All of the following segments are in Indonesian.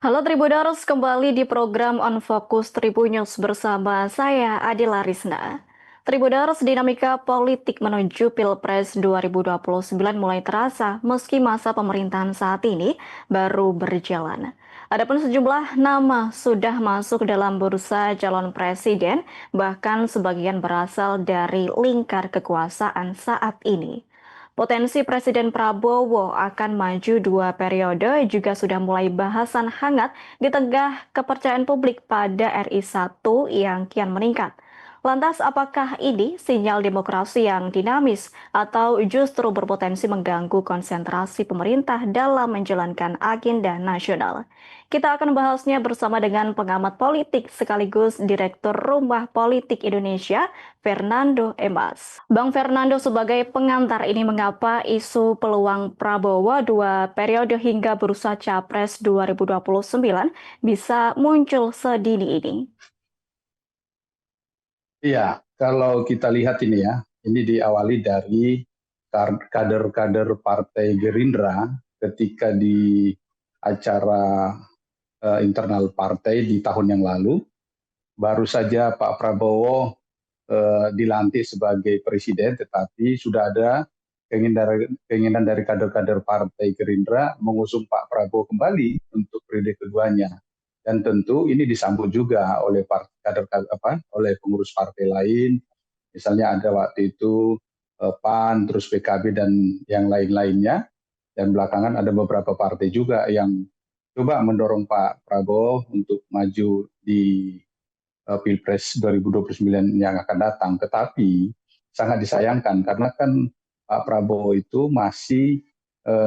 Halo Tribuners, kembali di program On Focus Tribunnews bersama saya Adila Risna. Tribuners, dinamika politik menuju Pilpres 2029 mulai terasa meski masa pemerintahan saat ini baru berjalan. Adapun sejumlah nama sudah masuk dalam bursa calon presiden, bahkan sebagian berasal dari lingkar kekuasaan saat ini. Potensi Presiden Prabowo akan maju 2 periode juga sudah mulai bahasan hangat di tengah kepercayaan publik pada RI 1 yang kian meningkat. Lantas apakah ini sinyal demokrasi yang dinamis atau justru berpotensi mengganggu konsentrasi pemerintah dalam menjalankan agenda nasional? Kita akan membahasnya bersama dengan pengamat politik sekaligus Direktur Rumah Politik Indonesia, Fernando Emas. Bang Fernando, sebagai pengantar ini mengapa isu peluang Prabowo 2 periode hingga bursa Capres 2029 bisa muncul sedini ini? Iya, kalau kita lihat ini ya, ini diawali dari kader-kader Partai Gerindra ketika di acara internal partai di tahun yang lalu, baru saja Pak Prabowo dilantik sebagai presiden, tetapi sudah ada keinginan dari kader-kader Partai Gerindra mengusung Pak Prabowo kembali untuk periode keduanya. Dan tentu ini disambut juga oleh oleh pengurus partai lain, misalnya ada waktu itu PAN, terus PKB dan yang lain-lainnya. Dan belakangan ada beberapa partai juga yang coba mendorong Pak Prabowo untuk maju di Pilpres 2029 yang akan datang. Tetapi sangat disayangkan karena kan Pak Prabowo itu masih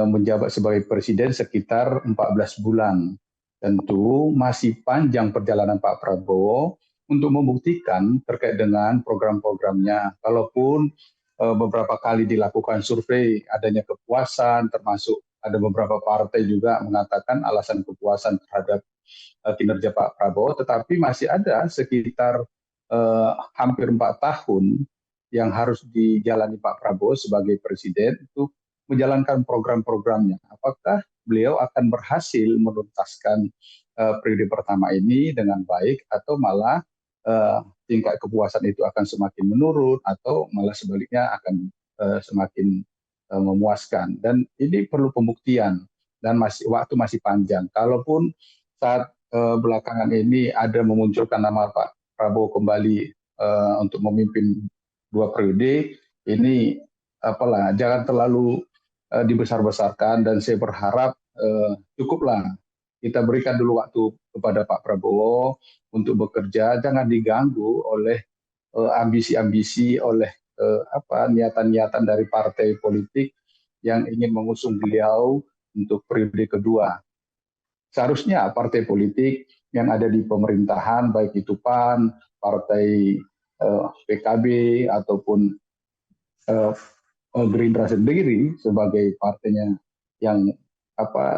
menjabat sebagai presiden sekitar 14 bulan. Tentu masih panjang perjalanan Pak Prabowo untuk membuktikan terkait dengan program-programnya. Kalaupun beberapa kali dilakukan survei adanya kepuasan, termasuk ada beberapa partai juga mengatakan alasan kepuasan terhadap kinerja Pak Prabowo, tetapi masih ada sekitar hampir 4 tahun yang harus dijalani Pak Prabowo sebagai presiden untuk menjalankan program-programnya. Apakah beliau akan berhasil menuntaskan periode pertama ini dengan baik atau malah tingkat kepuasan itu akan semakin menurun atau malah sebaliknya akan semakin memuaskan. Dan ini perlu pembuktian dan waktu masih panjang. Kalaupun saat belakangan ini ada memunculkan nama Pak Prabowo kembali untuk memimpin 2 periode, ini apalah jangan terlalu dibesar-besarkan, dan saya berharap cukuplah kita berikan dulu waktu kepada Pak Prabowo untuk bekerja, jangan diganggu oleh ambisi-ambisi, oleh niatan-niatan dari partai politik yang ingin mengusung beliau untuk periode kedua. Seharusnya partai politik yang ada di pemerintahan, baik itu PAN, partai PKB, ataupun Gerindra sendiri sebagai partainya yang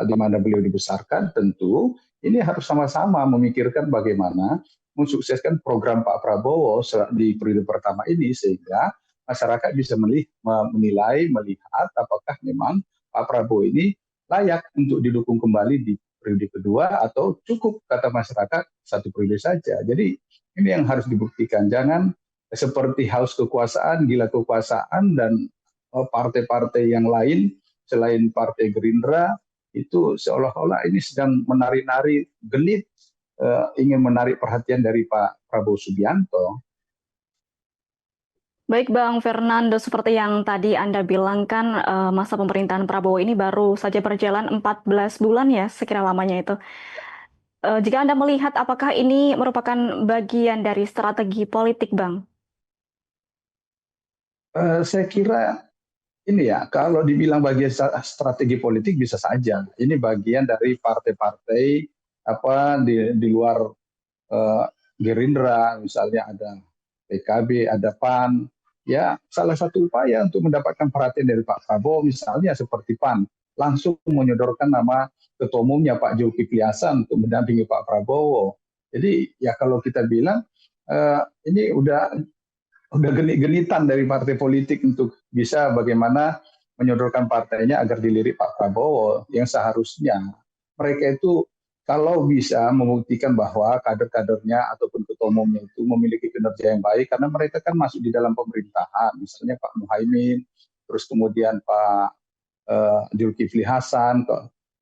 di mana beliau dibesarkan, tentu ini harus sama-sama memikirkan bagaimana mensukseskan program Pak Prabowo di periode pertama ini, sehingga masyarakat bisa menilai, melihat apakah memang Pak Prabowo ini layak untuk didukung kembali di periode kedua atau cukup kata masyarakat 1 periode saja. Jadi ini yang harus dibuktikan, jangan seperti haus kekuasaan, gila kekuasaan, dan partai-partai yang lain selain Partai Gerindra itu seolah-olah ini sedang menari-nari genit, ingin menarik perhatian dari Pak Prabowo Subianto. Baik Bang Fernando, seperti yang tadi Anda bilang kan masa pemerintahan Prabowo ini baru saja berjalan 14 bulan ya, sekira lamanya itu. Jika Anda melihat apakah ini merupakan bagian dari strategi politik, Bang? Saya kira ini ya, kalau dibilang bagian strategi politik bisa saja. Ini bagian dari partai-partai di luar Gerindra, misalnya ada PKB, ada PAN. Ya, salah satu upaya untuk mendapatkan perhatian dari Pak Prabowo, misalnya seperti PAN, langsung menyodorkan nama ketua umumnya Pak Zulkifli Hasan untuk mendampingi Pak Prabowo. Jadi ya kalau kita bilang ini udah genit-genitan dari partai politik untuk bisa bagaimana menyodorkan partainya agar dilirik Pak Prabowo, yang seharusnya mereka itu kalau bisa membuktikan bahwa kader-kadernya ataupun ketua umumnya itu memiliki kinerja yang baik, karena mereka kan masuk di dalam pemerintahan, misalnya Pak Muhaimin, terus kemudian Pak Zulkifli Hasan,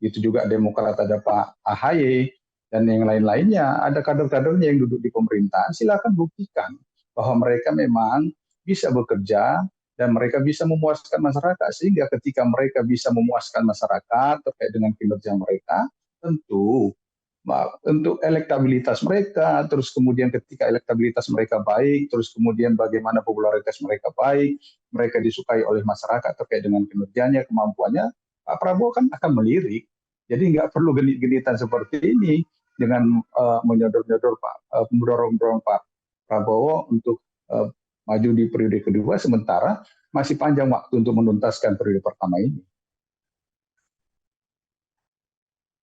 itu juga Demokrat ada Pak AHY, dan yang lain-lainnya, ada kader-kadernya yang duduk di pemerintahan, silakan buktikan bahwa mereka memang bisa bekerja dan mereka bisa memuaskan masyarakat, sehingga ketika mereka bisa memuaskan masyarakat terkait dengan kinerja mereka, tentu untuk elektabilitas mereka, terus kemudian ketika elektabilitas mereka baik, terus kemudian bagaimana popularitas mereka baik, mereka disukai oleh masyarakat terkait dengan kinerjanya, kemampuannya, Pak Prabowo kan akan melirik. Jadi nggak perlu genit-genitan seperti ini dengan menyodor-nyodor mendorong-dorong Pak Prabowo untuk maju di periode kedua, sementara masih panjang waktu untuk menuntaskan periode pertama ini.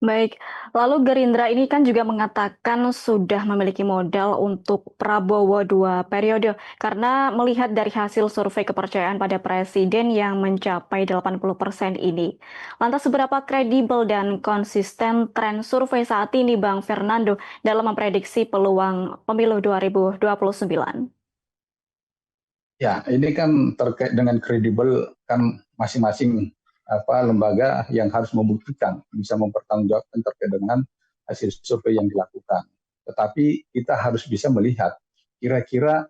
Baik, lalu Gerindra ini kan juga mengatakan sudah memiliki modal untuk Prabowo 2 periode karena melihat dari hasil survei kepercayaan pada presiden yang mencapai 80% ini. Lantas seberapa kredibel dan konsisten tren survei saat ini Bang Fernando dalam memprediksi peluang pemilu 2029? Ya, ini kan terkait dengan kredibel, kan masing-masing lembaga yang harus membuktikan bisa mempertanggungjawabkan terkait dengan hasil survei yang dilakukan. Tetapi kita harus bisa melihat kira-kira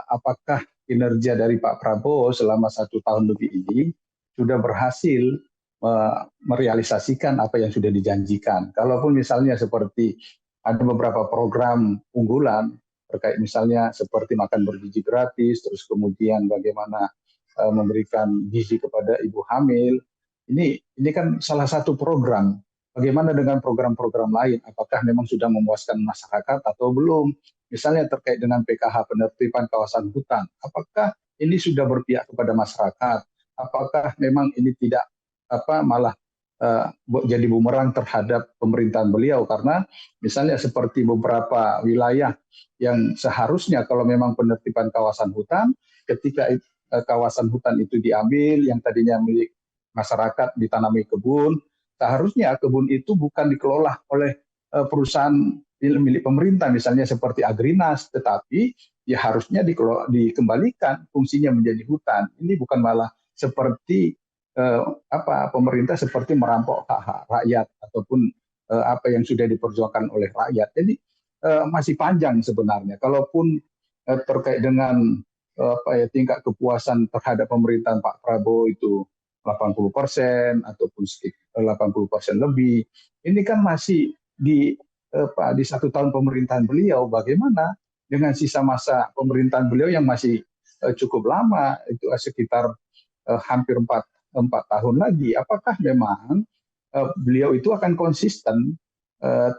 apakah kinerja dari Pak Prabowo selama 1 tahun lebih ini sudah berhasil merealisasikan apa yang sudah dijanjikan. Kalaupun misalnya seperti ada beberapa program unggulan terkait misalnya seperti makan bergizi gratis, terus kemudian bagaimana memberikan gizi kepada ibu hamil. Ini kan salah satu program. Bagaimana dengan program-program lain? Apakah memang sudah memuaskan masyarakat atau belum? Misalnya terkait dengan PKH, penertiban kawasan hutan. Apakah ini sudah berpihak kepada masyarakat? Apakah memang ini tidak malah jadi bumerang terhadap pemerintahan beliau, karena misalnya seperti beberapa wilayah yang seharusnya kalau memang penertiban kawasan hutan, ketika kawasan hutan itu diambil yang tadinya milik masyarakat ditanami kebun, seharusnya kebun itu bukan dikelola oleh perusahaan milik pemerintah misalnya seperti Agrinas, tetapi ya harusnya dikembalikan fungsinya menjadi hutan. Ini bukan malah seperti pemerintah seperti merampok hak-hak rakyat ataupun apa yang sudah diperjuangkan oleh rakyat. Jadi masih panjang sebenarnya. Kalaupun terkait dengan tingkat kepuasan terhadap pemerintahan Pak Prabowo itu 80% ataupun sekitar 80% lebih, ini kan masih di 1 tahun pemerintahan beliau. Bagaimana dengan sisa masa pemerintahan beliau yang masih cukup lama, itu sekitar hampir 4 tahun lagi? Apakah memang beliau itu akan konsisten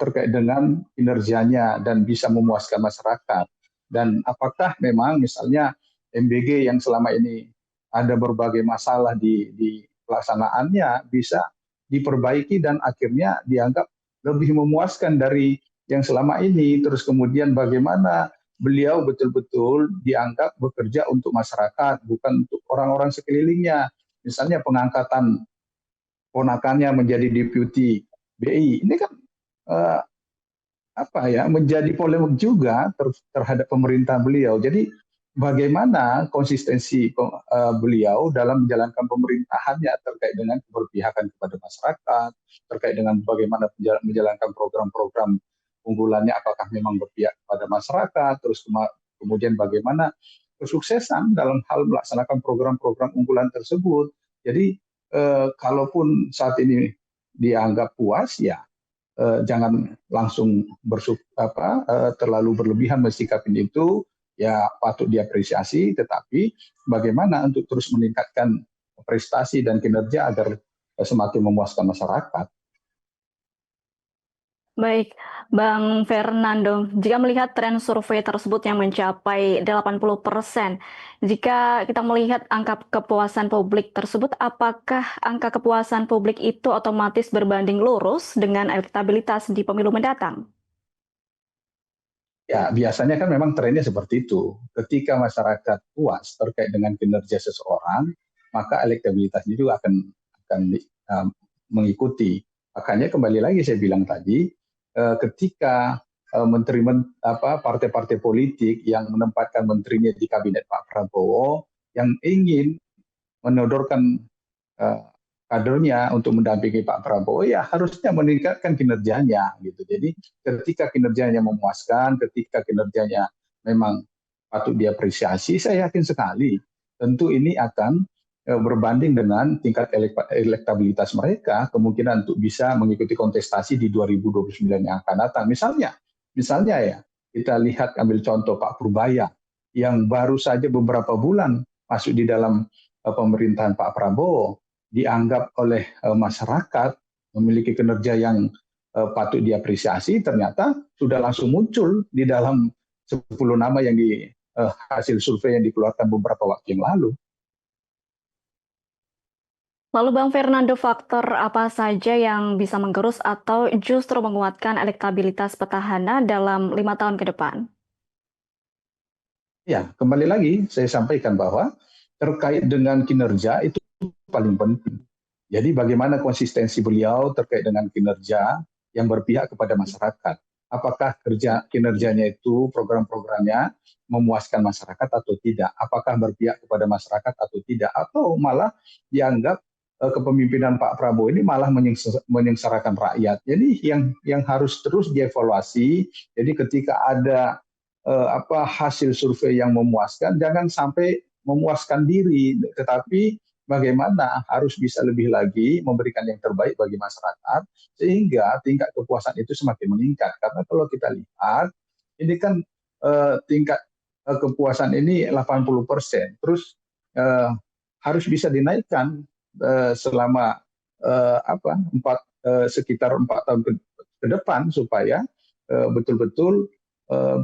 terkait dengan kinerjanya dan bisa memuaskan masyarakat? Dan apakah memang misalnya MBG yang selama ini ada berbagai masalah di pelaksanaannya bisa diperbaiki dan akhirnya dianggap lebih memuaskan dari yang selama ini? Terus kemudian bagaimana beliau betul-betul dianggap bekerja untuk masyarakat, bukan untuk orang-orang sekelilingnya. Misalnya pengangkatan ponakannya menjadi deputi BI, ini kan eh, menjadi polemik juga terhadap pemerintahan beliau. Jadi bagaimana konsistensi beliau dalam menjalankan pemerintahannya terkait dengan keberpihakan kepada masyarakat, terkait dengan bagaimana menjalankan program-program unggulannya, apakah memang berpihak kepada masyarakat, terus kemudian bagaimana kesuksesan dalam hal melaksanakan program-program unggulan tersebut. Jadi kalaupun saat ini dianggap puas, ya jangan langsung terlalu berlebihan mensikapi itu. Ya patut diapresiasi, tetapi bagaimana untuk terus meningkatkan prestasi dan kinerja agar semakin memuaskan masyarakat. Baik, Bang Fernando, jika melihat tren survei tersebut yang mencapai 80%, jika kita melihat angka kepuasan publik tersebut, apakah angka kepuasan publik itu otomatis berbanding lurus dengan elektabilitas di pemilu mendatang? Ya, biasanya kan memang trennya seperti itu. Ketika masyarakat puas terkait dengan kinerja seseorang, maka elektabilitasnya juga akan mengikuti. Makanya kembali lagi saya bilang tadi, ketika partai-partai politik yang menempatkan menterinya di kabinet Pak Prabowo yang ingin menodorkan kadernya untuk mendampingi Pak Prabowo, ya harusnya meningkatkan kinerjanya gitu. Jadi ketika kinerjanya memuaskan, ketika kinerjanya memang patut diapresiasi, saya yakin sekali tentu ini akan berbanding dengan tingkat elektabilitas mereka, kemungkinan untuk bisa mengikuti kontestasi di 2029 yang akan datang. Misalnya ya, kita lihat ambil contoh Pak Purbaya yang baru saja beberapa bulan masuk di dalam pemerintahan Pak Prabowo, dianggap oleh masyarakat memiliki kinerja yang patut diapresiasi, ternyata sudah langsung muncul di dalam 10 nama yang di hasil survei yang dikeluarkan beberapa waktu yang lalu. Lalu Bang Fernando, faktor apa saja yang bisa menggerus atau justru menguatkan elektabilitas petahana dalam 5 tahun ke depan? Ya, kembali lagi saya sampaikan bahwa terkait dengan kinerja itu paling penting. Jadi bagaimana konsistensi beliau terkait dengan kinerja yang berpihak kepada masyarakat. Apakah kinerjanya itu, program-programnya memuaskan masyarakat atau tidak? Apakah berpihak kepada masyarakat atau tidak? Atau malah dianggap kepemimpinan Pak Prabowo ini malah menyengsarakan rakyat. Jadi yang harus terus dievaluasi. Jadi ketika ada hasil survei yang memuaskan, jangan sampai memuaskan diri, tetapi bagaimana harus bisa lebih lagi memberikan yang terbaik bagi masyarakat sehingga tingkat kepuasan itu semakin meningkat. Karena kalau kita lihat ini kan tingkat kepuasan ini 80%, terus harus bisa dinaikkan selama sekitar 4 tahun ke depan supaya betul-betul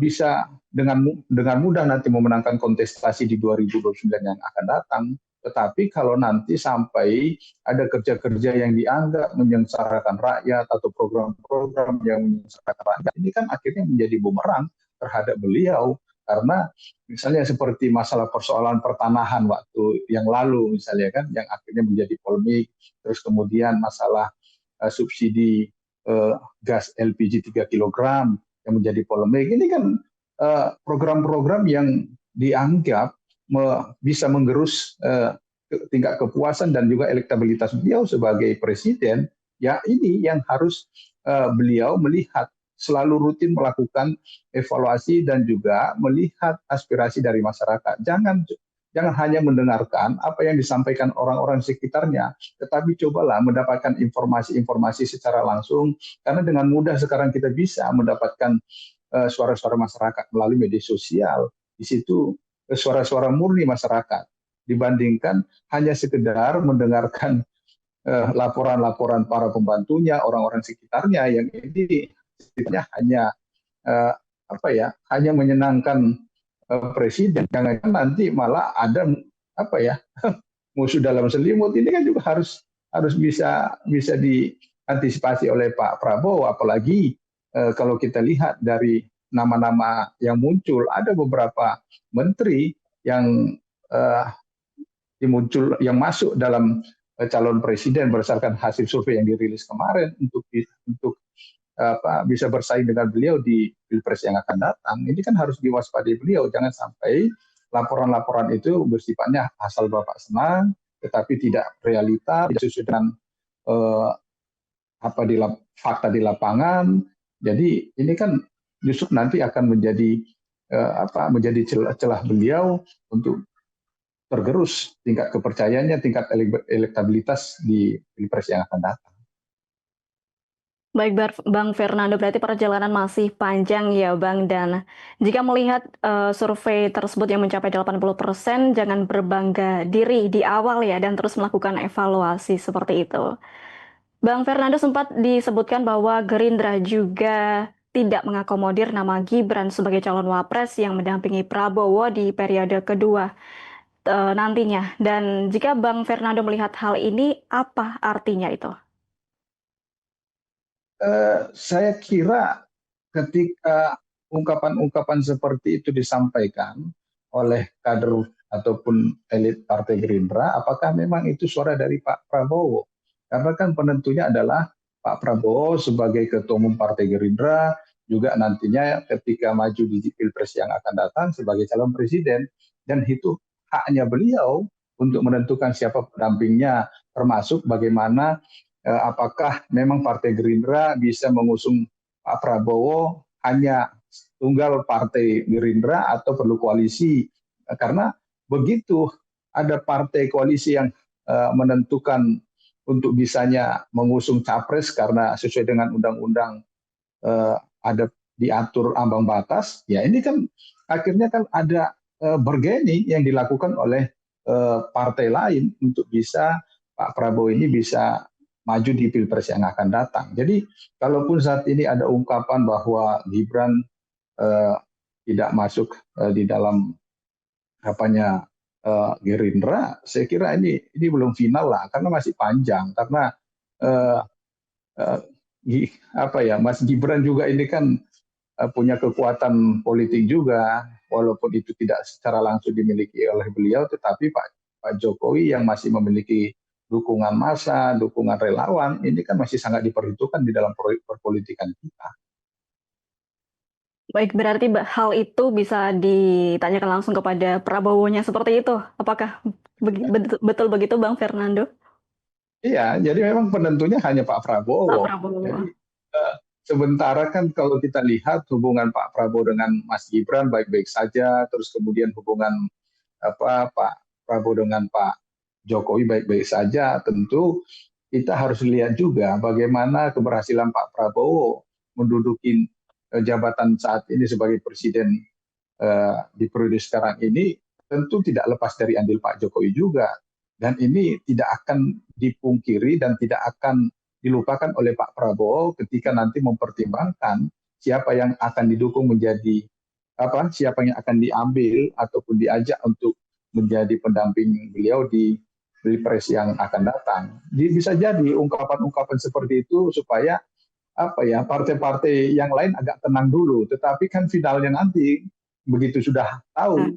bisa dengan mudah nanti memenangkan kontestasi di 2029 yang akan datang. Tetapi kalau nanti sampai ada kerja-kerja yang dianggap menyengsarakan rakyat atau program-program yang menyengsarakan rakyat, ini kan akhirnya menjadi bumerang terhadap beliau. Karena misalnya seperti masalah persoalan pertanahan waktu yang lalu misalnya kan, yang akhirnya menjadi polemik, terus kemudian masalah subsidi gas LPG 3 kg yang menjadi polemik. Ini kan program-program yang dianggap bisa menggerus tingkat kepuasan dan juga elektabilitas beliau sebagai presiden. Ya ini yang harus beliau melihat, selalu rutin melakukan evaluasi dan juga melihat aspirasi dari masyarakat. Jangan hanya mendengarkan apa yang disampaikan orang-orang sekitarnya, tetapi cobalah mendapatkan informasi-informasi secara langsung, karena dengan mudah sekarang kita bisa mendapatkan suara-suara masyarakat melalui media sosial. Di situ suara-suara murni masyarakat, dibandingkan hanya sekedar mendengarkan laporan-laporan para pembantunya, orang-orang sekitarnya yang ini sifatnya hanya hanya menyenangkan presiden. Jangan nanti malah ada musuh dalam selimut. Ini kan juga harus bisa diantisipasi oleh Pak Prabowo. Apalagi kalau kita lihat dari nama-nama yang muncul, ada beberapa menteri yang yang masuk dalam calon presiden berdasarkan hasil survei yang dirilis kemarin untuk bisa bersaing dengan beliau di Pilpres yang akan datang. Ini kan harus diwaspadai beliau, jangan sampai laporan-laporan itu bersifatnya asal Bapak senang, tetapi tidak realita, tidak sesuai dengan fakta di lapangan. Jadi ini kan justru nanti akan menjadi celah beliau untuk tergerus tingkat kepercayaannya, tingkat elektabilitas di Pilpres yang akan datang. Baik Bang Fernando, berarti perjalanan masih panjang ya Bang, dan jika melihat survei tersebut yang mencapai 80%, jangan berbangga diri di awal ya, dan terus melakukan evaluasi seperti itu. Bang Fernando sempat disebutkan bahwa Gerindra juga tidak mengakomodir nama Gibran sebagai calon wapres yang mendampingi Prabowo di periode kedua nantinya. Dan jika Bang Fernando melihat hal ini, apa artinya itu? Saya kira ketika ungkapan-ungkapan seperti itu disampaikan oleh kader ataupun elit Partai Gerindra, apakah memang itu suara dari Pak Prabowo? Karena kan penentunya adalah Pak Prabowo sebagai Ketua Umum Partai Gerindra, juga nantinya ketika maju di Pilpres yang akan datang sebagai calon presiden. Dan itu haknya beliau untuk menentukan siapa pendampingnya, termasuk bagaimana apakah memang Partai Gerindra bisa mengusung Pak Prabowo hanya tunggal Partai Gerindra atau perlu koalisi. Karena begitu ada partai koalisi yang menentukan untuk bisanya mengusung capres karena sesuai dengan undang-undang ada diatur ambang batas, ya ini kan akhirnya kan ada bargaining yang dilakukan oleh partai lain untuk bisa Pak Prabowo ini bisa maju di Pilpres yang akan datang. Jadi kalaupun saat ini ada ungkapan bahwa Gibran eh, tidak masuk di dalam apanya Gerindra, saya kira ini belum final lah karena masih panjang karena eh, eh, apa ya Mas Gibran juga ini kan punya kekuatan politik juga walaupun itu tidak secara langsung dimiliki oleh beliau, tetapi Pak Jokowi yang masih memiliki dukungan massa, dukungan relawan ini kan masih sangat diperhitungkan di dalam perpolitikan kita. Baik, berarti hal itu bisa ditanyakan langsung kepada Prabowo-nya seperti itu. Apakah betul begitu, Bang Fernando? Iya, jadi memang penentunya hanya Pak Pak Prabowo. Prabowo. Jadi sementara kan kalau kita lihat hubungan Pak Prabowo dengan Mas Gibran baik-baik saja, terus kemudian hubungan Pak Prabowo dengan Pak Jokowi baik-baik saja, tentu kita harus lihat juga bagaimana keberhasilan Pak Prabowo menduduki jabatan saat ini sebagai presiden di periode sekarang ini tentu tidak lepas dari andil Pak Jokowi juga. Dan ini tidak akan dipungkiri dan tidak akan dilupakan oleh Pak Prabowo ketika nanti mempertimbangkan siapa yang akan didukung menjadi siapa yang akan diambil ataupun diajak untuk menjadi pendamping beliau di Pilpres yang akan datang. Jadi bisa jadi ungkapan-ungkapan seperti itu supaya partai-partai yang lain agak tenang dulu. Tetapi kan finalnya nanti begitu sudah tahu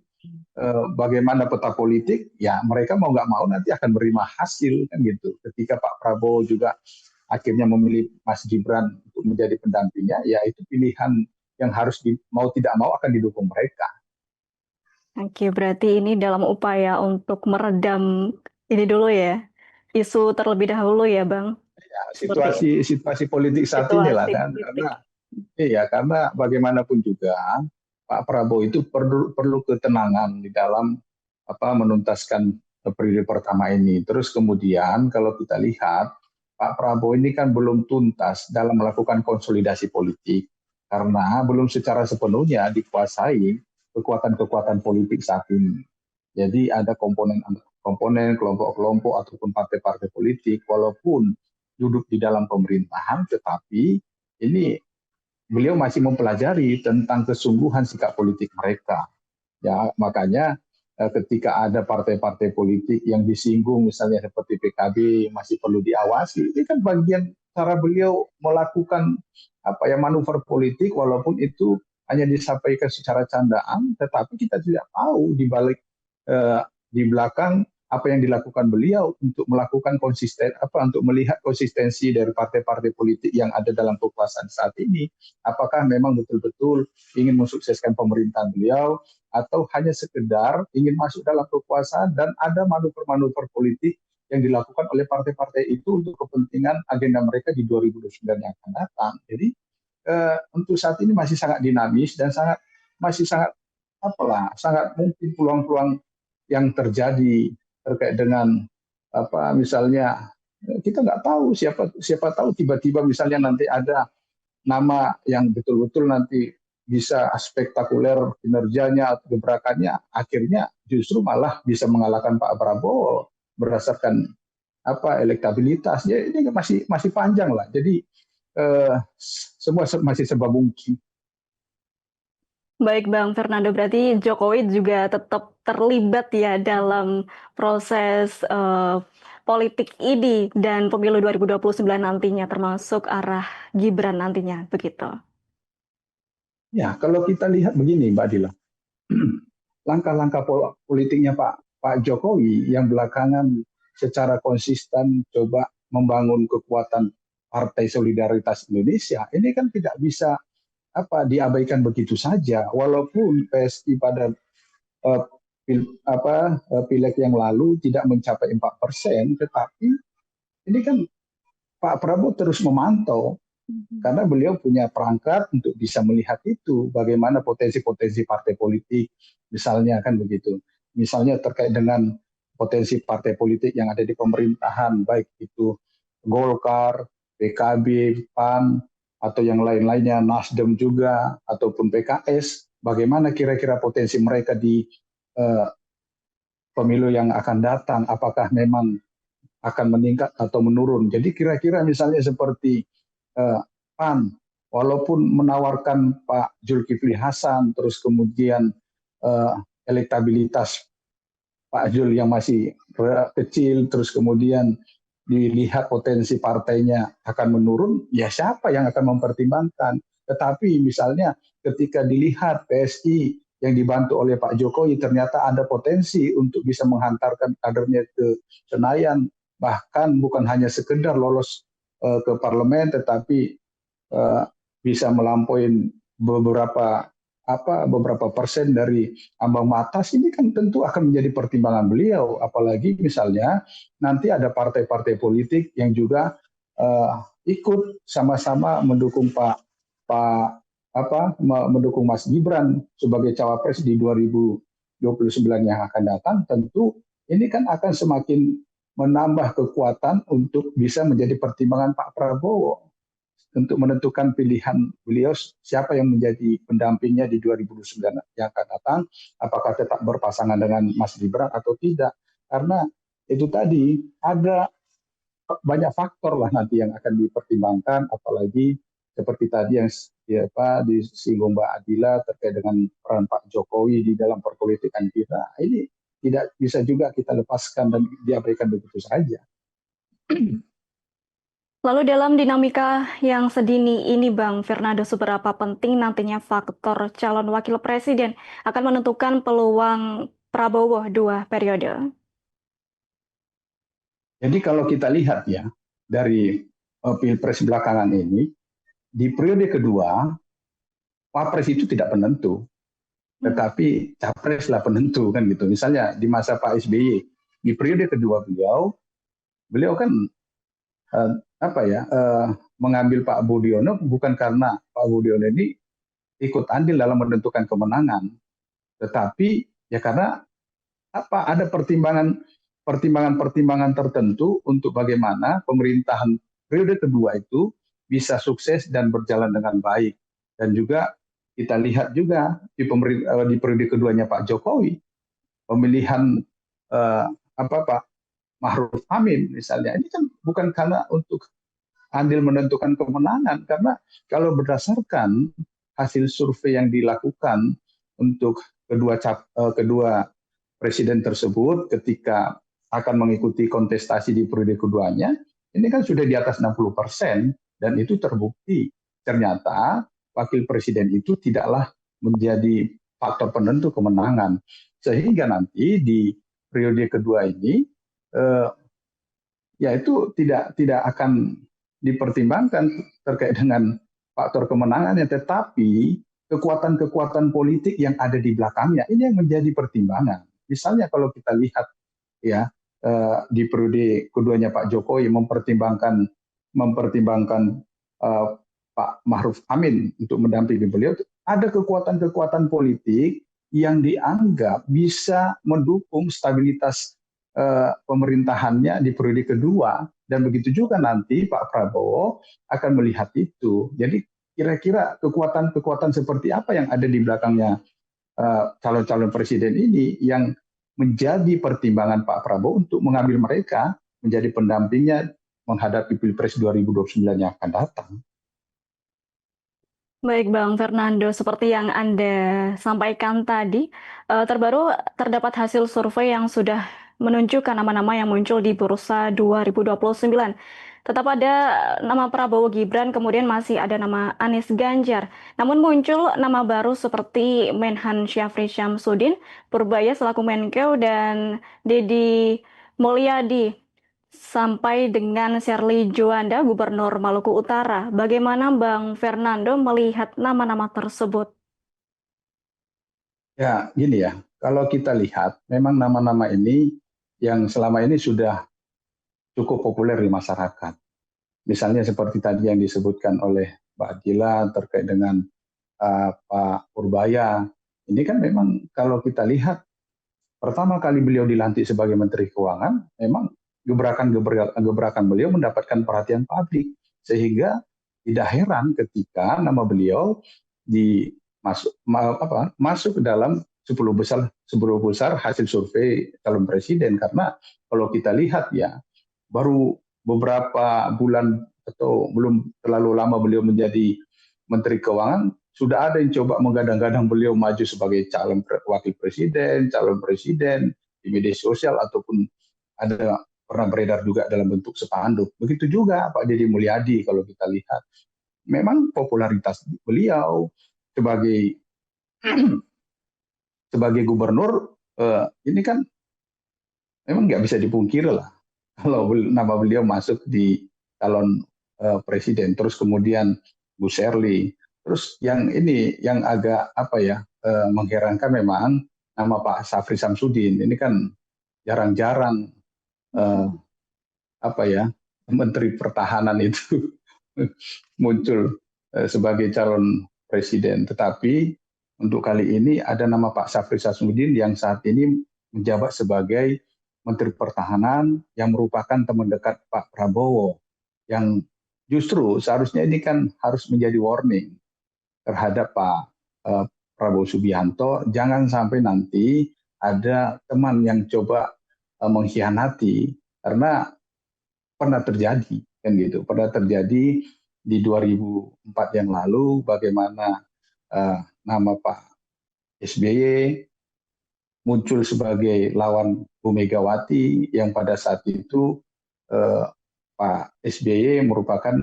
bagaimana peta politik, ya mereka mau nggak mau nanti akan menerima hasil kan gitu. Ketika Pak Prabowo juga akhirnya memilih Mas Gibran untuk menjadi pendampingnya, ya itu pilihan yang harus mau tidak mau akan didukung mereka. Oke, berarti ini dalam upaya untuk meredam ini dulu ya, isu terlebih dahulu ya, Bang. Ya, Seperti situasi politik saat inilah situasi kan, politik. karena bagaimanapun juga Pak Prabowo itu perlu ketenangan di dalam menuntaskan periode pertama ini. Terus kemudian kalau kita lihat Pak Prabowo ini kan belum tuntas dalam melakukan konsolidasi politik karena belum secara sepenuhnya dikuasai kekuatan-kekuatan politik saat ini. Jadi ada komponen kelompok-kelompok ataupun partai-partai politik walaupun duduk di dalam pemerintahan, tetapi ini beliau masih mempelajari tentang kesungguhan sikap politik mereka. Ya, makanya ketika ada partai-partai politik yang disinggung misalnya seperti PKB masih perlu diawasi. Ini kan bagian cara beliau melakukan manuver politik walaupun itu hanya disampaikan secara candaan, tetapi kita tidak tahu di balik di belakang apa yang dilakukan beliau untuk melakukan untuk melihat konsistensi dari partai-partai politik yang ada dalam kekuasaan saat ini, apakah memang betul-betul ingin mensukseskan pemerintahan beliau atau hanya sekedar ingin masuk dalam kekuasaan dan ada manuver-manuver politik yang dilakukan oleh partai-partai itu untuk kepentingan agenda mereka di 2029 yang akan datang. Jadi untuk saat ini masih sangat dinamis dan masih sangat sangat mungkin peluang-peluang yang terjadi terkait dengan misalnya kita nggak tahu siapa tahu tiba-tiba misalnya nanti ada nama yang betul-betul nanti bisa spektakuler kinerjanya atau gebrakannya akhirnya justru malah bisa mengalahkan Pak Prabowo berdasarkan elektabilitas. Ya ini masih panjang lah. Jadi semua masih serba mungkin. Baik, Bang Fernando, berarti Jokowi juga tetap terlibat ya dalam proses politik ini dan pemilu 2029 nantinya, termasuk arah Gibran nantinya, begitu. Ya, kalau kita lihat begini, Mbak Dila, langkah-langkah politiknya Pak Jokowi yang belakangan secara konsisten coba membangun kekuatan Partai Solidaritas Indonesia ini kan tidak bisa diabaikan begitu saja. Walaupun PSI pada uh, pileg yang lalu tidak mencapai 4%, tetapi ini kan Pak Prabowo terus memantau karena beliau punya perangkat untuk bisa melihat itu, bagaimana potensi-potensi partai politik, misalnya kan begitu. Misalnya terkait dengan potensi partai politik yang ada di pemerintahan, baik itu Golkar, PKB, PAN, atau yang lain-lainnya, Nasdem juga, ataupun PKS, bagaimana kira-kira potensi mereka di uh, pemilu yang akan datang, apakah memang akan meningkat atau menurun. Jadi kira-kira misalnya seperti PAN, walaupun menawarkan Pak Zulkifli Hasan, terus kemudian elektabilitas Pak Zul yang masih kecil, terus kemudian dilihat potensi partainya akan menurun, ya siapa yang akan mempertimbangkan? Tetapi misalnya ketika dilihat PSI yang dibantu oleh Pak Jokowi ternyata ada potensi untuk bisa menghantarkan kadernya ke Senayan, bahkan bukan hanya sekedar lolos ke parlemen, tetapi bisa melampaui beberapa persen dari ambang batas, ini kan tentu akan menjadi pertimbangan beliau. Apalagi misalnya nanti ada partai-partai politik yang juga ikut sama-sama mendukung mendukung Mas Gibran sebagai cawapres di 2029 yang akan datang. Tentu ini kan akan semakin menambah kekuatan untuk bisa menjadi pertimbangan Pak Prabowo untuk menentukan pilihan beliau siapa yang menjadi pendampingnya di 2029 yang akan datang, apakah tetap berpasangan dengan Mas Gibran atau tidak. Karena itu tadi ada banyak faktor lah nanti yang akan dipertimbangkan, apalagi seperti tadi yang disinggung Mbak Adila terkait dengan peran Pak Jokowi di dalam perpolitikan kita. Ini tidak bisa juga kita lepaskan dan diabaikan begitu saja. Lalu dalam dinamika yang sedini ini Bang Fernando, seberapa penting nantinya faktor calon wakil presiden akan menentukan peluang Prabowo 2 periode? Jadi kalau kita lihat ya dari pilpres belakangan ini, di periode kedua Wapres itu tidak penentu, tetapi Capres lah penentu kan gitu. Misalnya di masa Pak SBY, di periode kedua beliau kan mengambil Pak Budiono bukan karena Pak Budiono ini ikut andil dalam menentukan kemenangan, tetapi ya karena ada pertimbangan tertentu untuk bagaimana pemerintahan periode kedua itu bisa sukses dan berjalan dengan baik. Dan juga kita lihat juga di periode keduanya Pak Jokowi, pemilihan Pak Ma'ruf Amin misalnya, ini kan bukan karena untuk andil menentukan kemenangan, karena kalau berdasarkan hasil survei yang dilakukan untuk kedua presiden tersebut ketika akan mengikuti kontestasi di periode keduanya, ini kan sudah di atas 60%, dan itu terbukti ternyata wakil presiden itu tidaklah menjadi faktor penentu kemenangan. Sehingga nanti di periode kedua ini ya itu tidak akan dipertimbangkan terkait dengan faktor kemenangannya, tetapi kekuatan-kekuatan politik yang ada di belakangnya ini yang menjadi pertimbangan. Misalnya kalau kita lihat ya di periode keduanya Pak Jokowi mempertimbangkan Pak Ma'ruf Amin untuk mendampingi beliau, ada kekuatan-kekuatan politik yang dianggap bisa mendukung stabilitas pemerintahannya di periode kedua, dan begitu juga nanti Pak Prabowo akan melihat itu. Jadi kira-kira kekuatan-kekuatan seperti apa yang ada di belakangnya calon-calon presiden ini yang menjadi pertimbangan Pak Prabowo untuk mengambil mereka menjadi pendampingnya menghadapi Pilpres 2029 yang akan datang. Baik Bang Fernando, seperti yang Anda sampaikan tadi, terbaru terdapat hasil survei yang sudah menunjukkan nama-nama yang muncul di bursa 2029. Tetap ada nama Prabowo Gibran, kemudian masih ada nama Anies Ganjar. Namun muncul nama baru seperti Menhan Syafri Syamsuddin, Purbaya selaku Menkeu, dan Deddy Mulyadi Sampai dengan Shirley Juanda, Gubernur Maluku Utara. Bagaimana Bang Fernando melihat nama-nama tersebut? Ya, gini ya, kalau kita lihat, memang nama-nama ini yang selama ini sudah cukup populer di masyarakat. Misalnya seperti tadi yang disebutkan oleh Mbak Gila terkait dengan Pak Purbaya. Ini kan memang kalau kita lihat, pertama kali beliau dilantik sebagai Menteri Keuangan, memang gebrakan beliau mendapatkan perhatian publik. Sehingga tidak heran ketika nama beliau masuk ke dalam 10 besar hasil survei calon presiden. Karena kalau kita lihat ya, baru beberapa bulan atau belum terlalu lama beliau menjadi Menteri Keuangan, sudah ada yang coba menggadang-gadang beliau maju sebagai wakil presiden, calon presiden di media sosial, ataupun ada pernah beredar juga dalam bentuk spanduk. Begitu juga Pak Deddy Mulyadi kalau kita lihat. Memang popularitas beliau sebagai sebagai gubernur ini kan memang nggak bisa dipungkiri lah kalau nama beliau masuk di calon presiden. Terus kemudian Bu Shirley. Terus yang ini yang agak mengherankan memang nama Pak Syafri Samsudin. Ini kan jarang-jarang eh, Menteri Pertahanan itu muncul sebagai calon presiden. Tetapi untuk kali ini ada nama Pak Syafri Samsudin yang saat ini menjabat sebagai Menteri Pertahanan yang merupakan teman dekat Pak Prabowo, yang justru seharusnya ini kan harus menjadi warning terhadap Pak Prabowo Subianto. Jangan sampai nanti ada teman yang coba mengkhianati, karena pernah terjadi kan gitu. Pernah terjadi di 2004 yang lalu, bagaimana nama Pak SBY muncul sebagai lawan Bu Megawati, yang pada saat itu Pak SBY merupakan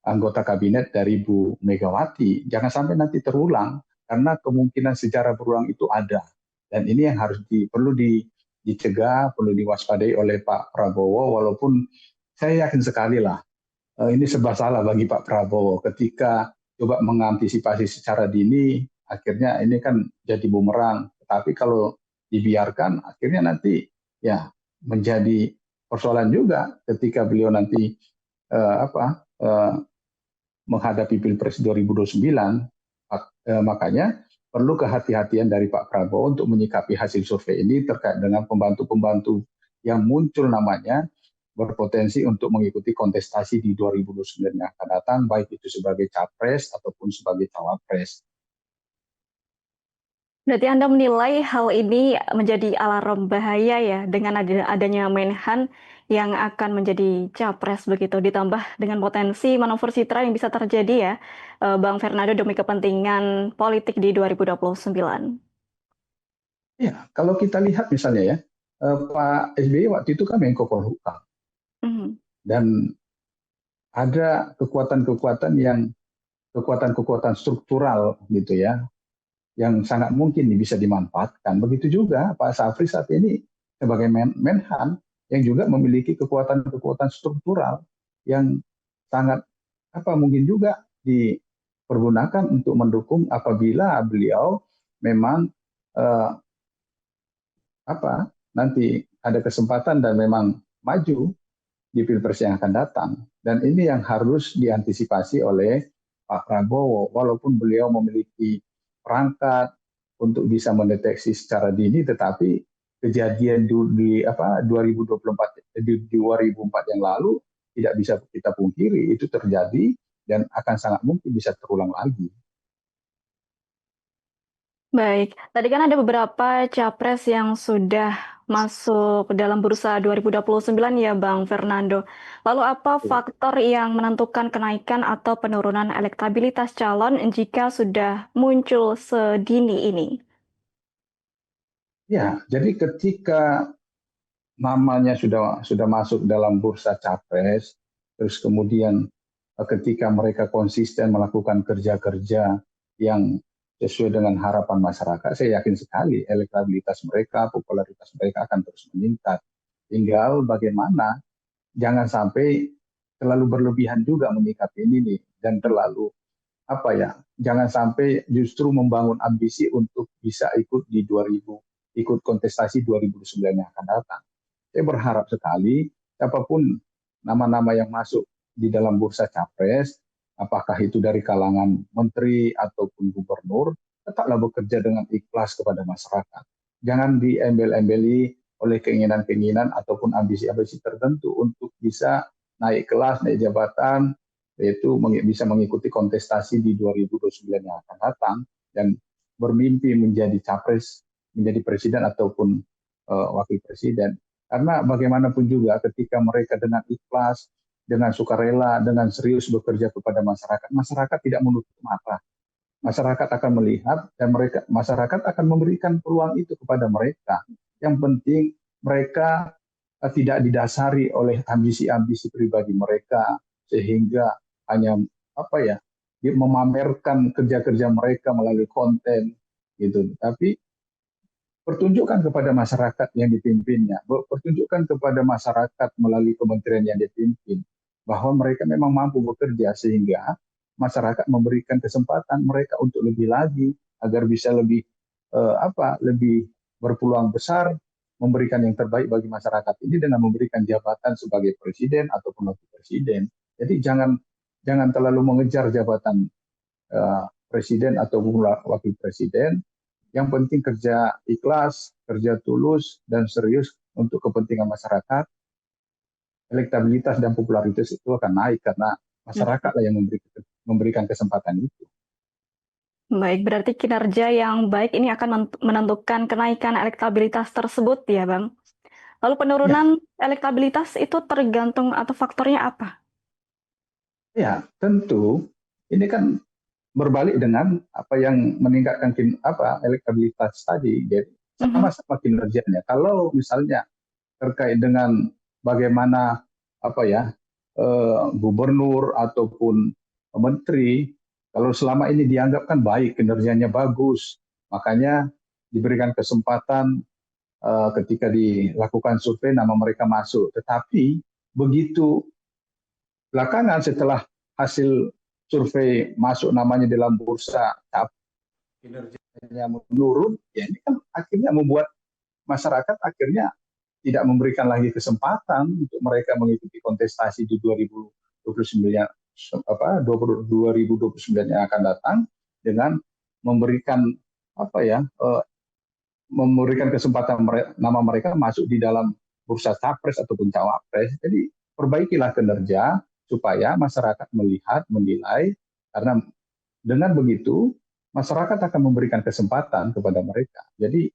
anggota kabinet dari Bu Megawati. Jangan sampai nanti terulang, karena kemungkinan sejarah berulang itu ada. Dan ini yang harus perlu dicegah, perlu diwaspadai oleh Pak Prabowo. Walaupun saya yakin sekali lah, ini serba salah bagi Pak Prabowo ketika coba mengantisipasi secara dini, akhirnya ini kan jadi bumerang. Tapi kalau dibiarkan, akhirnya nanti ya menjadi persoalan juga ketika beliau nanti eh, apa eh, menghadapi Pilpres 2029. Makanya perlu kehati-hatian dari Pak Prabowo untuk menyikapi hasil survei ini terkait dengan pembantu-pembantu yang muncul namanya berpotensi untuk mengikuti kontestasi di 2029 yang akan datang, baik itu sebagai capres ataupun sebagai cawapres. Berarti Anda menilai hal ini menjadi alarm bahaya ya dengan adanya Menhan yang akan menjadi capres begitu, ditambah dengan potensi manuver citra yang bisa terjadi ya, Bang Fernando, demi kepentingan politik di 2029. Ya, kalau kita lihat misalnya ya, Pak SBY waktu itu kan Menko Polhukam, Mhm. dan ada kekuatan-kekuatan struktural gitu ya, yang sangat mungkin bisa dimanfaatkan. Begitu juga Pak Safri saat ini sebagai Menhan yang juga memiliki kekuatan-kekuatan struktural yang sangat mungkin juga dipergunakan untuk mendukung apabila beliau memang eh, nanti ada kesempatan dan memang maju di Pilpres yang akan datang. Dan ini yang harus diantisipasi oleh Pak Prabowo. Walaupun beliau memiliki perangkat untuk bisa mendeteksi secara dini, tetapi kejadian di 2024 di 2004 yang lalu tidak bisa kita pungkiri itu terjadi dan akan sangat mungkin bisa terulang lagi. Baik, tadi kan ada beberapa capres yang sudah masuk dalam bursa 2029 ya Bang Fernando. Lalu apa faktor yang menentukan kenaikan atau penurunan elektabilitas calon jika sudah muncul sedini ini? Ya, jadi ketika namanya sudah masuk dalam bursa capres, terus kemudian ketika mereka konsisten melakukan kerja-kerja yang sesuai dengan harapan masyarakat, saya yakin sekali elektabilitas mereka, popularitas mereka akan terus meningkat. Tinggal bagaimana jangan sampai terlalu berlebihan juga menyikapi ini nih, dan terlalu jangan sampai justru membangun ambisi untuk bisa ikut di 2000, ikut kontestasi 2009 yang akan datang. Saya berharap sekali siapapun nama-nama yang masuk di dalam bursa capres, apakah itu dari kalangan menteri ataupun gubernur, tetaplah bekerja dengan ikhlas kepada masyarakat. Jangan diembel-embeli oleh keinginan-keinginan ataupun ambisi-ambisi tertentu untuk bisa naik kelas, naik jabatan, yaitu bisa mengikuti kontestasi di 2029 yang akan datang dan bermimpi menjadi capres, menjadi presiden ataupun wakil presiden. Karena bagaimanapun juga ketika mereka dengan ikhlas, dengan sukarela, dengan serius bekerja kepada masyarakat, masyarakat tidak menutup mata. Masyarakat akan melihat dan masyarakat akan memberikan peluang itu kepada mereka. Yang penting mereka tidak didasari oleh ambisi-ambisi pribadi mereka sehingga hanya memamerkan kerja-kerja mereka melalui konten gitu. Tapi pertunjukkan kepada masyarakat yang dipimpinnya, pertunjukkan kepada masyarakat melalui kementerian yang dipimpin bahwa mereka memang mampu bekerja sehingga masyarakat memberikan kesempatan mereka untuk lebih lagi agar bisa lebih lebih berpeluang besar memberikan yang terbaik bagi masyarakat ini dengan memberikan jabatan sebagai presiden ataupun wakil presiden. Jadi jangan terlalu mengejar jabatan presiden ataupun wakil presiden. Yang penting kerja ikhlas, kerja tulus, dan serius untuk kepentingan masyarakat. Elektabilitas dan popularitas itu akan naik karena masyarakatlah yang memberikan kesempatan itu. Baik, berarti kinerja yang baik ini akan menentukan kenaikan elektabilitas tersebut ya, Bang. Lalu penurunan elektabilitas itu tergantung atau faktornya apa? Ya, tentu ini kan berbalik dengan apa yang meningkatkan elektabilitas tadi. Jadi sama-sama kinerjanya. Kalau misalnya terkait dengan bagaimana gubernur ataupun menteri, kalau selama ini dianggap kan baik, kinerjanya bagus, makanya diberikan kesempatan ketika dilakukan survei nama mereka masuk. Tetapi begitu belakangan setelah hasil survei masuk namanya dalam bursa, kinerjanya menurun, ya ini kan akhirnya membuat masyarakat akhirnya tidak memberikan lagi kesempatan untuk mereka mengikuti kontestasi di 2029 yang akan datang dengan memberikan memberikan kesempatan nama mereka masuk di dalam bursa capres ataupun cawapres. Jadi perbaikilah kinerja supaya masyarakat melihat, menilai, karena dengan begitu masyarakat akan memberikan kesempatan kepada mereka. Jadi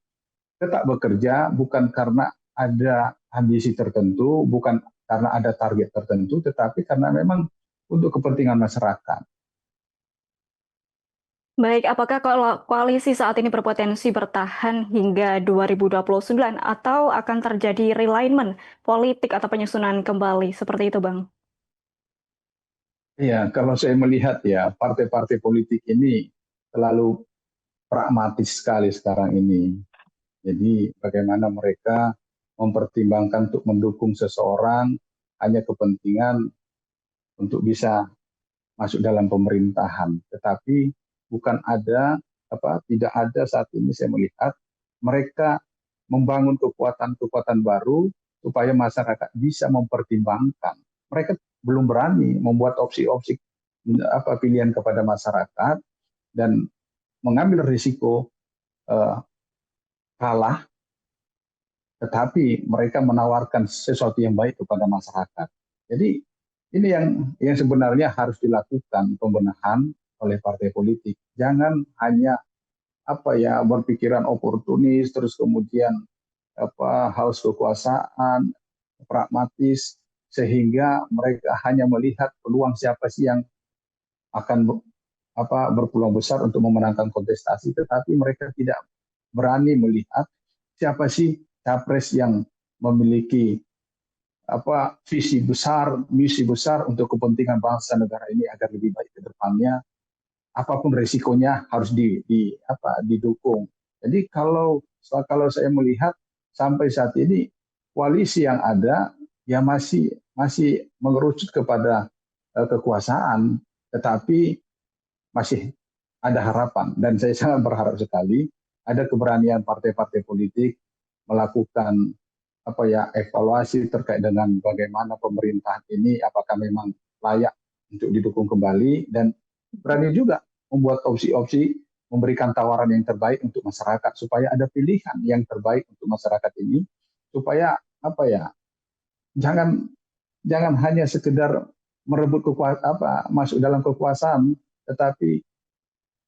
tetap bekerja bukan karena ada ambisi tertentu, bukan karena ada target tertentu, tetapi karena memang untuk kepentingan masyarakat. Baik, apakah koalisi saat ini berpotensi bertahan hingga 2029 atau akan terjadi realignment politik atau penyusunan kembali seperti itu, Bang? Iya, kalau saya melihat ya partai-partai politik ini terlalu pragmatis sekali sekarang ini. Jadi bagaimana mereka mempertimbangkan untuk mendukung seseorang hanya kepentingan untuk bisa masuk dalam pemerintahan. Tetapi tidak ada saat ini saya melihat mereka membangun kekuatan-kekuatan baru supaya masyarakat bisa mempertimbangkan. Mereka belum berani membuat opsi-opsi pilihan kepada masyarakat dan mengambil risiko kalah, tetapi mereka menawarkan sesuatu yang baik kepada masyarakat. Jadi ini yang sebenarnya harus dilakukan pembenahan oleh partai politik. Jangan hanya berpikiran oportunis, terus kemudian haus kekuasaan, pragmatis, sehingga mereka hanya melihat peluang siapa sih yang akan berpeluang besar untuk memenangkan kontestasi, tetapi mereka tidak berani melihat siapa sih capres yang memiliki visi besar, misi besar untuk kepentingan bangsa negara ini agar lebih baik ke depannya. Apapun resikonya harus didukung. Jadi kalau saya melihat sampai saat ini koalisi yang ada ya masih masih mengerucut kepada kekuasaan, tetapi masih ada harapan dan saya sangat berharap sekali ada keberanian partai-partai politik melakukan apa ya evaluasi terkait dengan bagaimana pemerintahan ini apakah memang layak untuk didukung kembali dan berani juga membuat opsi-opsi memberikan tawaran yang terbaik untuk masyarakat supaya ada pilihan yang terbaik untuk masyarakat ini supaya apa ya jangan jangan hanya sekedar merebut kekuasaan apa masuk dalam kekuasaan tetapi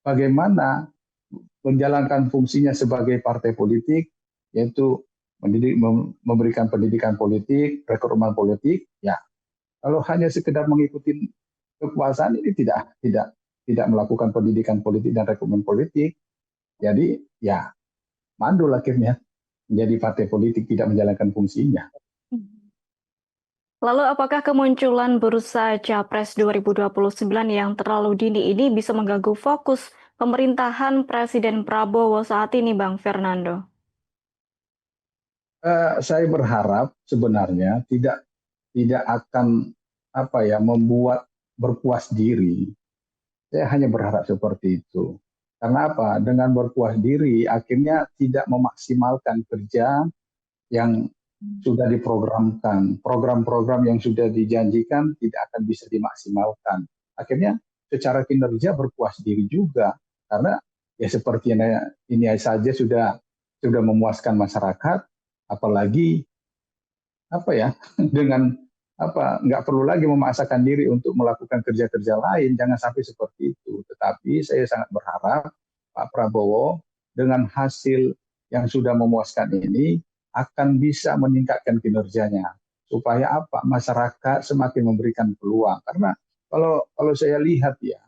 bagaimana menjalankan fungsinya sebagai partai politik, yaitu memberikan pendidikan politik, rekrutmen politik. Ya, kalau hanya sekedar mengikuti kekuasaan ini tidak melakukan pendidikan politik dan rekrutmen politik. Jadi ya mandul akhirnya menjadi partai politik tidak menjalankan fungsinya. Lalu apakah kemunculan bursa Capres 2029 yang terlalu dini ini bisa mengganggu fokus pemerintahan Presiden Prabowo saat ini, Bang Fernando? Saya berharap sebenarnya tidak akan apa ya membuat berpuas diri. Saya hanya berharap seperti itu. Karena apa? Dengan berpuas diri, akhirnya tidak memaksimalkan kerja yang sudah diprogramkan. Program-program yang sudah dijanjikan tidak akan bisa dimaksimalkan. Akhirnya secara kinerja berpuas diri juga. Karena ya seperti ini saja sudah memuaskan masyarakat, apalagi apa ya dengan apa nggak perlu lagi memaksakan diri untuk melakukan kerja-kerja lain, jangan sampai seperti itu. Tetapi saya sangat berharap Pak Prabowo dengan hasil yang sudah memuaskan ini akan bisa meningkatkan kinerjanya supaya apa masyarakat semakin memberikan peluang. Karena kalau saya lihat ya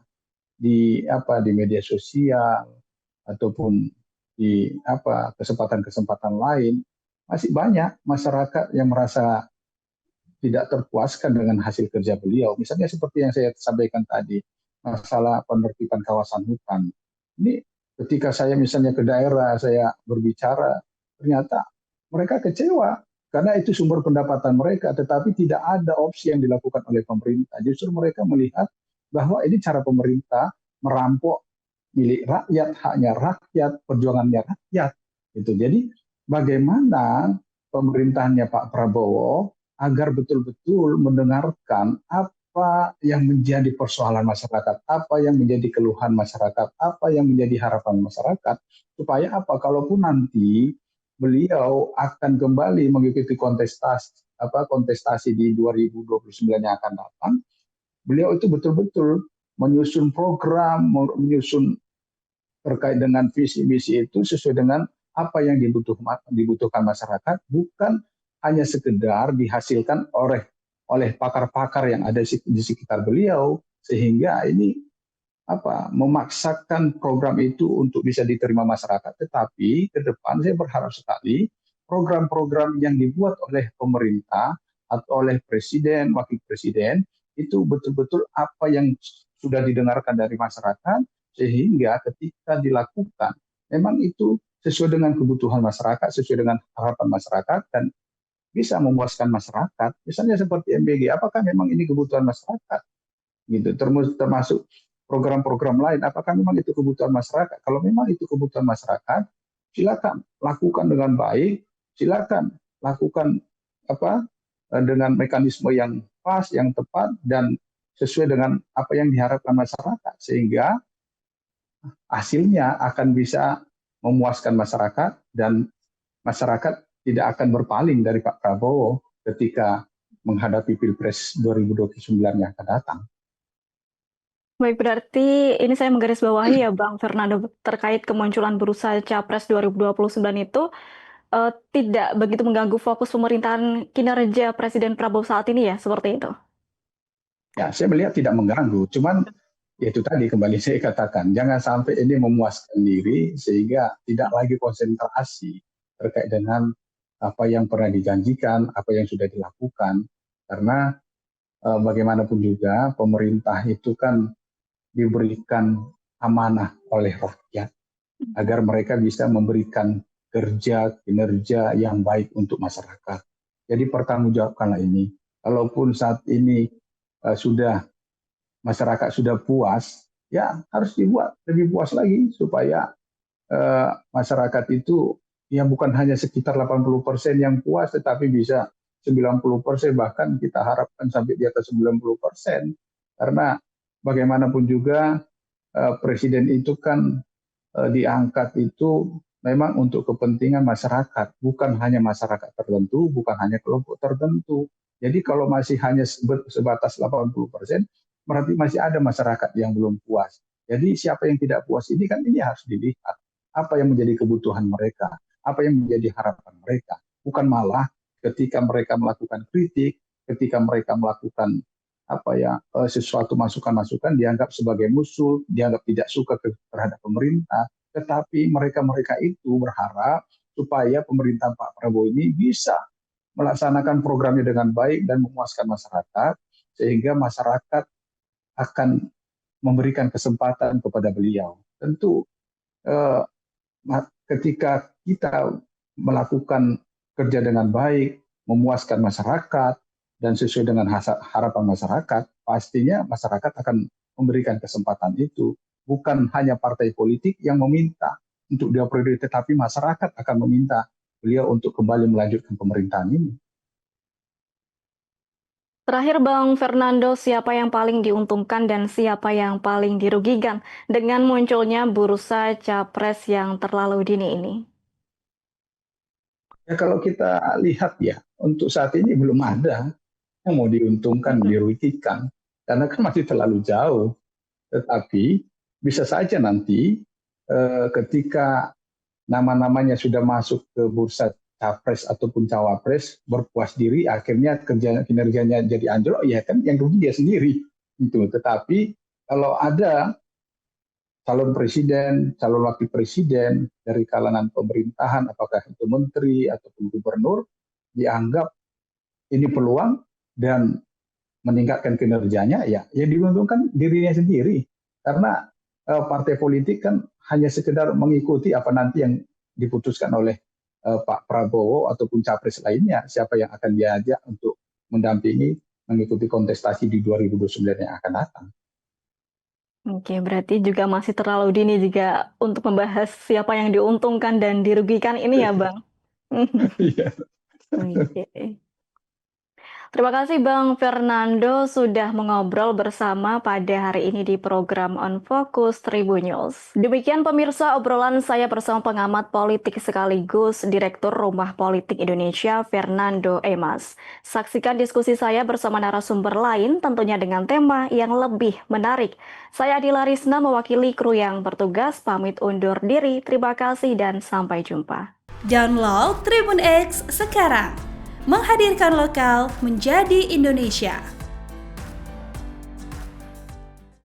di media sosial ataupun di kesempatan-kesempatan lain masih banyak masyarakat yang merasa tidak terpuaskan dengan hasil kerja beliau. Misalnya seperti yang saya sampaikan tadi, masalah penertiban kawasan hutan. Ini ketika saya misalnya ke daerah, saya berbicara, ternyata mereka kecewa karena itu sumber pendapatan mereka, tetapi tidak ada opsi yang dilakukan oleh pemerintah. Justru mereka melihat bahwa ini cara pemerintah merampok milik rakyat, haknya rakyat, perjuangannya rakyat. Gitu. Jadi bagaimana pemerintahannya Pak Prabowo agar betul-betul mendengarkan apa yang menjadi persoalan masyarakat, apa yang menjadi keluhan masyarakat, apa yang menjadi harapan masyarakat, supaya apa kalaupun nanti beliau akan kembali mengikuti kontestasi di 2029 yang akan datang, beliau itu betul-betul menyusun program, menyusun terkait dengan visi misi itu sesuai dengan apa yang dibutuhkan masyarakat, bukan hanya sekedar dihasilkan oleh pakar-pakar yang ada di sekitar beliau, sehingga ini memaksakan program itu untuk bisa diterima masyarakat. Tetapi ke depan saya berharap sekali program-program yang dibuat oleh pemerintah atau oleh presiden, wakil presiden itu betul-betul apa yang sudah didengarkan dari masyarakat sehingga ketika dilakukan memang itu sesuai dengan kebutuhan masyarakat, sesuai dengan harapan masyarakat dan bisa memuaskan masyarakat. Misalnya seperti MBG, apakah memang ini kebutuhan masyarakat? Gitu. Termasuk program-program lain, apakah memang itu kebutuhan masyarakat? Kalau memang itu kebutuhan masyarakat, silakan lakukan dengan baik, silakan lakukan dengan mekanisme yang pas, yang tepat dan sesuai dengan apa yang diharapkan masyarakat, sehingga hasilnya akan bisa memuaskan masyarakat dan masyarakat tidak akan berpaling dari Pak Prabowo ketika menghadapi Pilpres 2029 yang akan datang. Baik, berarti ini saya menggarisbawahi ya Bang Fernando terkait kemunculan bursa Capres 2029 itu tidak begitu mengganggu fokus pemerintahan kinerja Presiden Prabowo saat ini ya, seperti itu. Ya, saya melihat tidak mengganggu, cuman ya itu tadi kembali saya katakan, jangan sampai ini memuaskan diri sehingga tidak lagi konsentrasi terkait dengan apa yang pernah dijanjikan, apa yang sudah dilakukan. Karena bagaimanapun juga pemerintah itu kan diberikan amanah oleh rakyat agar mereka bisa memberikan kerja kinerja yang baik untuk masyarakat. Jadi pertanggungjawabkanlah ini. Kalaupun saat ini masyarakat sudah puas, ya harus dibuat lebih puas lagi supaya masyarakat itu ya bukan hanya sekitar 80% yang puas, tetapi bisa 90%, bahkan kita harapkan sampai di atas 90%. Karena bagaimanapun juga presiden itu kan diangkat itu memang untuk kepentingan masyarakat, bukan hanya masyarakat tertentu, bukan hanya kelompok tertentu. Jadi kalau masih hanya sebatas 80%, berarti masih ada masyarakat yang belum puas. Jadi siapa yang tidak puas ini kan ini harus dilihat. Apa yang menjadi kebutuhan mereka, apa yang menjadi harapan mereka. Bukan malah ketika mereka melakukan kritik, ketika mereka melakukan sesuatu masukan-masukan dianggap sebagai musuh, dianggap tidak suka terhadap pemerintah. Tetapi mereka-mereka itu berharap supaya pemerintahan Pak Prabowo ini bisa melaksanakan programnya dengan baik dan memuaskan masyarakat, sehingga masyarakat akan memberikan kesempatan kepada beliau. Tentu ketika kita melakukan kerja dengan baik, memuaskan masyarakat, dan sesuai dengan harapan masyarakat, pastinya masyarakat akan memberikan kesempatan itu. Bukan hanya partai politik yang meminta untuk dia periode, tetapi masyarakat akan meminta beliau untuk kembali melanjutkan pemerintahan ini. Terakhir Bang Fernando, siapa yang paling diuntungkan dan siapa yang paling dirugikan dengan munculnya bursa capres yang terlalu dini ini? Ya kalau kita lihat ya, untuk saat ini belum ada yang mau diuntungkan, dirugikan, karena kan masih terlalu jauh. Tetapi bisa saja nanti ketika nama-namanya sudah masuk ke bursa capres ataupun cawapres, berpuas diri, akhirnya kinerjanya jadi anjlok, ya kan yang rugi dia sendiri. Gitu. Tetapi kalau ada calon presiden, calon wakil presiden dari kalangan pemerintahan, apakah itu menteri ataupun gubernur, dianggap ini peluang dan meningkatkan kinerjanya, ya diuntungkan dirinya sendiri. Karena partai politik kan hanya sekedar mengikuti apa nanti yang diputuskan oleh Pak Prabowo ataupun capres lainnya, siapa yang akan diajak untuk mendampingi mengikuti kontestasi di 2029 yang akan datang. Oke, berarti juga masih terlalu dini juga untuk membahas siapa yang diuntungkan dan dirugikan ini ya, Bang? Iya. Oke. Terima kasih Bang Fernando sudah mengobrol bersama pada hari ini di program On Focus Tribun News. Demikian pemirsa obrolan saya bersama pengamat politik sekaligus Direktur Rumah Politik Indonesia Fernando Emas. Saksikan diskusi saya bersama narasumber lain tentunya dengan tema yang lebih menarik. Saya Adila Risna mewakili kru yang bertugas pamit undur diri. Terima kasih dan sampai jumpa. Download Tribun X sekarang. Menghadirkan lokal menjadi Indonesia.